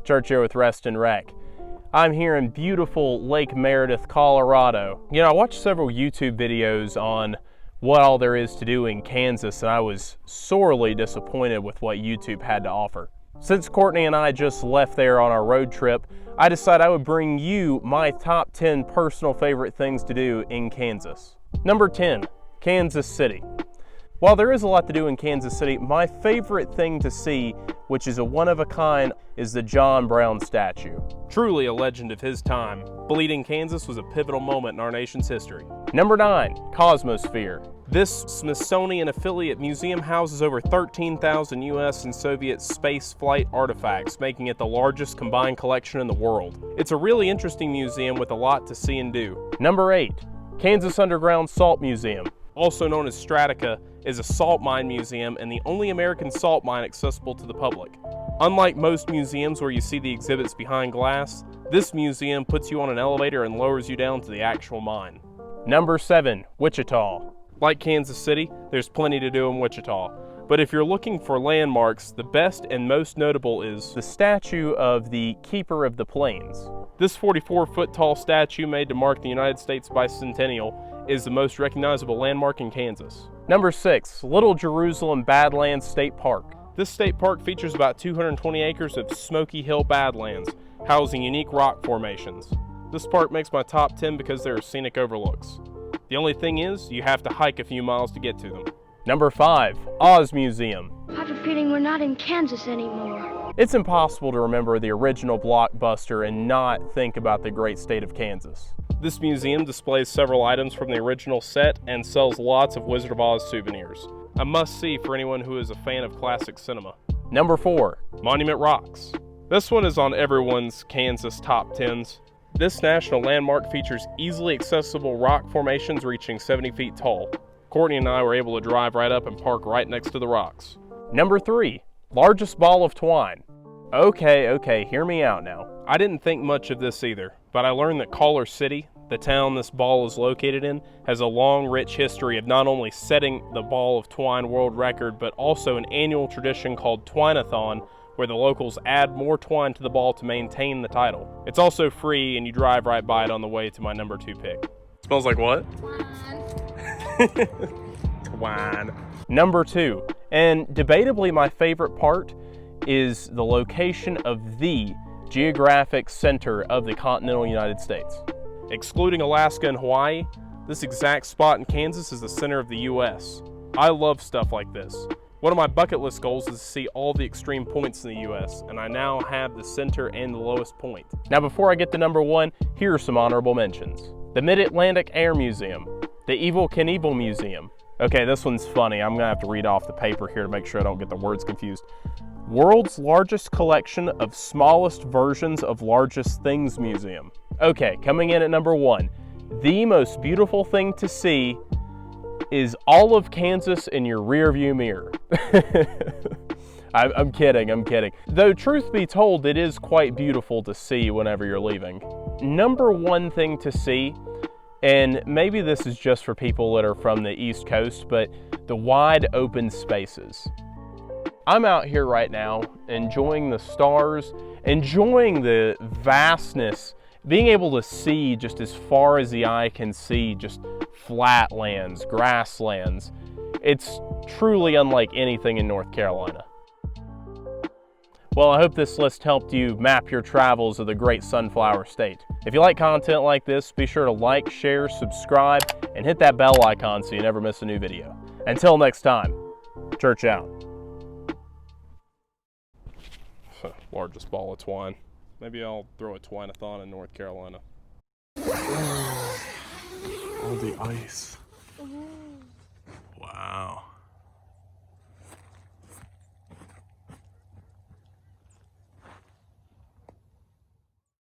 Church here with Rest and Rec. I'm here in beautiful Lake Meredith, Colorado. You know, I watched several YouTube videos on what all there is to do in Kansas, and I was sorely disappointed with what YouTube had to offer. Since Courtney and I just left there on our road trip, I decided I would bring you my top 10 personal favorite things to do in Kansas. Number 10, Kansas City. While there is a lot to do in Kansas City, my favorite thing to see, which is a one-of-a-kind, is the John Brown statue. Truly a legend of his time, Bleeding Kansas was a pivotal moment in our nation's history. Number 9, Cosmosphere. This Smithsonian affiliate museum houses over 13,000 US and Soviet space flight artifacts, making it the largest combined collection in the world. It's a really interesting museum with a lot to see and do. Number 8, Kansas Underground Salt Museum. Also known as Stratica, is a salt mine museum and the only American salt mine accessible to the public. Unlike most museums where you see the exhibits behind glass, this museum puts you on an elevator and lowers you down to the actual mine. Number 7, Wichita. Like Kansas City, there's plenty to do in Wichita. But if you're looking for landmarks, the best and most notable is the statue of the Keeper of the Plains. This 44-foot tall statue made to mark the United States bicentennial is the most recognizable landmark in Kansas. Number 6, Little Jerusalem Badlands State Park. This state park features about 220 acres of Smoky Hill Badlands, housing unique rock formations. This park makes my top 10 because there are scenic overlooks. The only thing is, you have to hike a few miles to get to them. Number 5, Oz Museum. I have a feeling we're not in Kansas anymore. It's impossible to remember the original blockbuster and not think about the great state of Kansas. This museum displays several items from the original set and sells lots of Wizard of Oz souvenirs. A must-see for anyone who is a fan of classic cinema. Number 4, Monument Rocks. This one is on everyone's Kansas top 10s. This national landmark features easily accessible rock formations reaching 70 feet tall. Courtney and I were able to drive right up and park right next to the rocks. Number 3, largest ball of twine. Okay, hear me out now. I didn't think much of this either, but I learned that Collar City, the town this ball is located in, has a long, rich history of not only setting the ball of twine world record, but also an annual tradition called Twine-a-thon, where the locals add more twine to the ball to maintain the title. It's also free, and you drive right by it on the way to my number 2 pick. Smells like what? Twine. Twine. Number 2, and debatably my favorite part, is the location of the geographic center of the continental United States. Excluding Alaska and Hawaii, this exact spot in Kansas is the center of the US. I love stuff like this. One of my bucket list goals is to see all the extreme points in the US, and I now have the center and the lowest point. Now before I get to number 1, here are some honorable mentions. The Mid-Atlantic Air Museum, the Evel Knievel Museum. Okay, this one's funny. I'm gonna have to read off the paper here to make sure I don't get the words confused. World's largest collection of smallest versions of largest things museum. Okay, coming in at number 1, the most beautiful thing to see is all of Kansas in your rearview mirror. I'm kidding. Though truth be told, it is quite beautiful to see whenever you're leaving. Number 1 thing to see, and maybe this is just for people that are from the East Coast, but the wide open spaces. I'm out here right now enjoying the stars, enjoying the vastness, being able to see just as far as the eye can see, just flatlands, grasslands. It's truly unlike anything in North Carolina. Well, I hope this list helped you map your travels of the great Sunflower State. If you like content like this, be sure to like, share, subscribe, and hit that bell icon so you never miss a new video. Until next time, church out. Largest ball of twine. Maybe I'll throw a twine-a-thon in North Carolina. Oh, the ice. Wow.